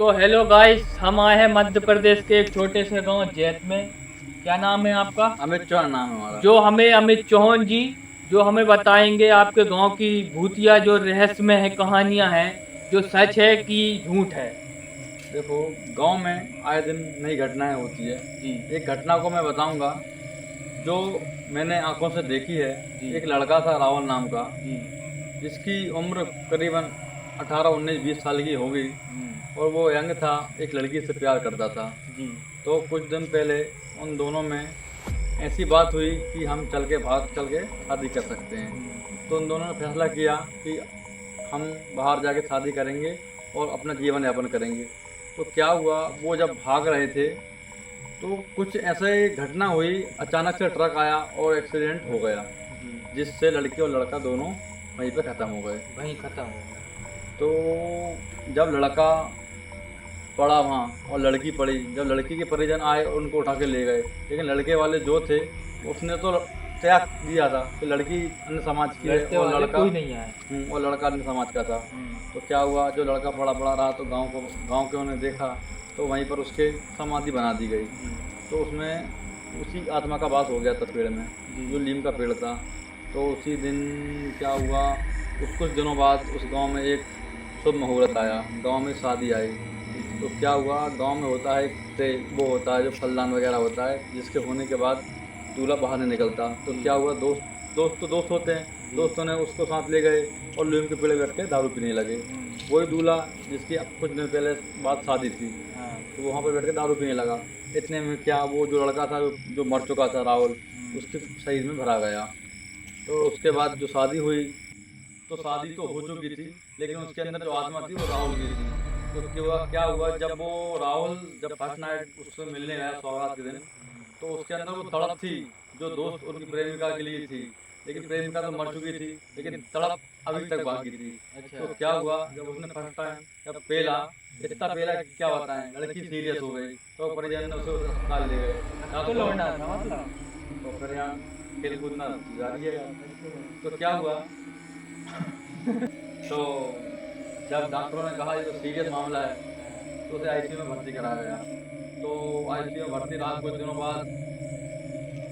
तो hello guys, हम आए हैं मध्य प्रदेश के एक छोटे से गांव जैत में। क्या नाम है आपका? अमित चौहान नाम है हमारा। जो हमें अमित चौहान जी जो हमें बताएंगे आपके गांव की भूतिया जो रहस्यमय है, कहानियां हैं, जो सच है कि झूठ है। देखो, गांव में आए दिन नई घटनाएं होती है। जी एक घटना को मैं बताऊंगा जो मैंने आंखों से देखी है। जी एक लड़का था रावल नाम का, जी। जिसकी उम्र करीबन 18 19 20 साल की हो गई और वो यंग था, एक लड़की से प्यार करता था। जी तो कुछ दिन पहले उन दोनों में ऐसी बात हुई कि हम चल के शादी कर सकते हैं। तो उन दोनों ने फैसला किया कि हम बाहर जाके शादी करेंगे और अपना जीवन यापन करेंगे। तो क्या हुआ, वो जब भाग रहे थे तो कुछ ऐसे घटना हुई, अचानक से ट्रक आया और एक्सीडेंट हो गया, जी। जिससे लड़की और लड़का दोनों वहीं पे ख़त्म हो गए। वहीं खत्म हो गया। तो जब लड़का पड़ा वहाँ और लड़की पड़ी, जब लड़की के परिजन आए और उनको उठा के ले गए, लेकिन लड़के वाले जो थे उसने तो त्याग दिया था कि लड़की अन्य समाज की है लड़ते और वाले लड़का कोई नहीं आए। और लड़का अन्य समाज का था। तो क्या हुआ, जो लड़का पड़ा पड़ा रहा तो गांव के उन्हें देखा तो वहीं पर उसके समाधि बना दी गई। तो उसमें उसी आत्मा का वास हो गया था पेड़ में, जो नीम का पेड़ था। तो उसी दिन क्या हुआ, कुछ दिनों बाद उस गांव में एक शुभ मुहूर्त आया, गांव में शादी आई। तो क्या हुआ, गांव में होता है वो होता है जो फलदान वगैरह होता है, जिसके होने के बाद दूल्हा बाहर नहीं निकलता। तो क्या हुआ, दोस्त तो दोस्त होते हैं, दोस्तों ने उसको साथ ले गए और नीम के पेड़ बैठ के दारू पीने लगे। वही दूल्हा जिसकी अब कुछ दिन पहले बाद शादी थी, तो वहाँ पर बैठ के दारू पीने लगा। इतने में क्या, वो जो लड़का था जो मर चुका था राहुल, उसके शरीर में भरा गया। तो उसके बाद जो शादी हुई, तो शादी तो हो चुकी थी, लेकिन उसके अंदर जो आत्मा थी वो राहुल की थी। तो क्या हुआ, जब फर्स्ट नाइट उससे मिलने गया सौगात के दिन, तो उसके अंदर वो तड़प थी जो दोस्त उनकी प्रेमिका के लिए थी। लेकिन प्रेमिका तो मर चुकी थी, लेकिन तड़प अभी तक बाकी थी। तो क्या हुआ, जब उसने फर्स्ट टाइम जब पेला, इतना पेला कि क्या बताएं, लड़की सीरियस हो गई। तो परिजन ने उसे अस्पताल ले गए। तो लौटना था मतलब। तो फिर यहाँ खेल कूदना जारी है। तो क्या हुआ, तो जब डॉक्टरों ने कहा ये तो सीरियस मामला है, तो उसे आईसीयू में भर्ती कराया गया। तो आईसीयू में भर्ती रहा, कुछ दिनों बाद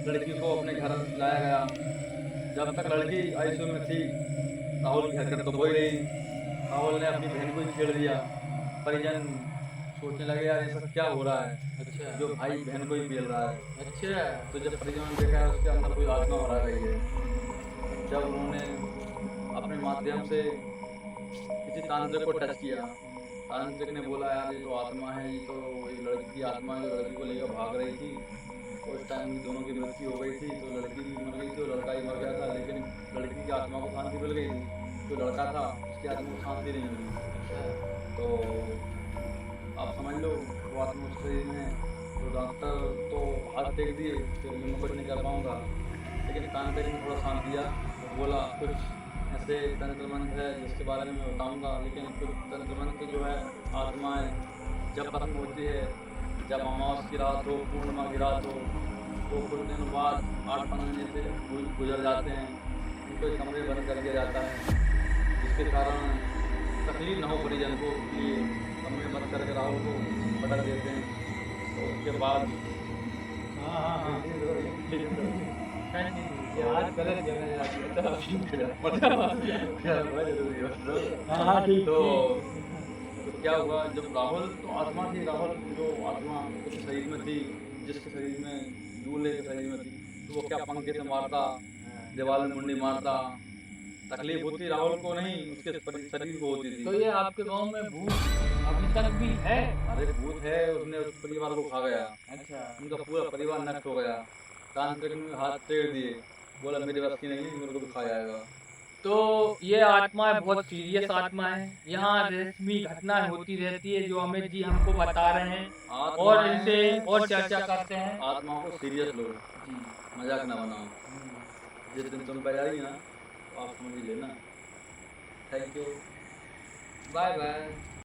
लड़की को अपने घर लाया गया। जब तक लड़की आईसीयू में थी, राहुल की हरकत तो हो ही रही। राहुल ने अपनी बहन को ही छेड़ दिया। परिजन सोचने लगे, यार ये सब क्या हो रहा है, अच्छा जो भाई बहन को ही पेल रहा है। अच्छा। तो जब परिजनों ने देखा है उसके अंदर कोई आत्मा भरा गई है, जब उन्होंने अपने माध्यम से किसी तांत्रिक को टच किया, तांत्रिक ने बोला, यार ये तो आत्मा है, ये तो एक लड़की की आत्मा है जो लड़की को लेकर भाग रही थी। उस टाइम दोनों की मृत्यु हो गई थी, तो लड़की भी मर गई थी और लड़का ही मर गया था, लेकिन लड़की की आत्मा को शांति मिल गई थी। जो लड़का था उसकी आत्मा को शांति नहीं मिली। तो आप समझ लो, वो आत्मा उस शरीर में है। तो डॉक्टर तो हाथ टेक दिए कि मैं कुछ नहीं कर पाऊँगा, लेकिन तांत्रिक ने थोड़ा साथ दिया और बोला, कुछ ऐसे तंत्र मंत्र है जिसके बारे में मैं बताऊँगा, लेकिन कुछ तंत्र मंत्र जो है, आत्माएँ जब खत्म होती है, जब अमावस की रात हो, पूर्णिमा की रात हो, तो कुछ दिन बाद 8-15 दिन से गुजर जाते हैं, उनको एक कमरे बंद कर दिया जाता है, जिसके कारण तकलीफ ना हो परिजन को, इसलिए कमरे बंद करके राहुल को पटक देते हैं। तो उसके बाद आज गलत जगह तो क्या हुआ, जब राहुल तो आत्मा थी, राहुल जो आत्मा उस शरीर में थी, जिसके शरीर में दूल्हे के शरीर में थी, तो वो क्या पंखे से मारता, दीवार में मुंडी मारता, तकलीफ होती राहुल को नहीं, उसके शरीर को होती थी। तो ये आपके गांव में भूत अभी तक भी है? अरे भूत है, उसने उस परिवार को खा गया। अच्छा। उनका पूरा परिवार नष्ट हो गया। तांत्रिक ने हाथ टेक दिए, बोला मेरे बस की नहीं है, मेरे को भी खा जाएगा। तो ये आत्माएं बहुत सीरियस आत्मा है। यहाँ रहस्यमय घटनाएं होती रहती है जो अमित जी हमको बता रहे हैं और इनसे और चर्चा करते हैं। आत्माओं को सीरियस लो, जी। मजाक ना बनाओ। जिस दिन तुम पे जाएगी ना, तो आप समझ ही लेना। Thank you, bye bye.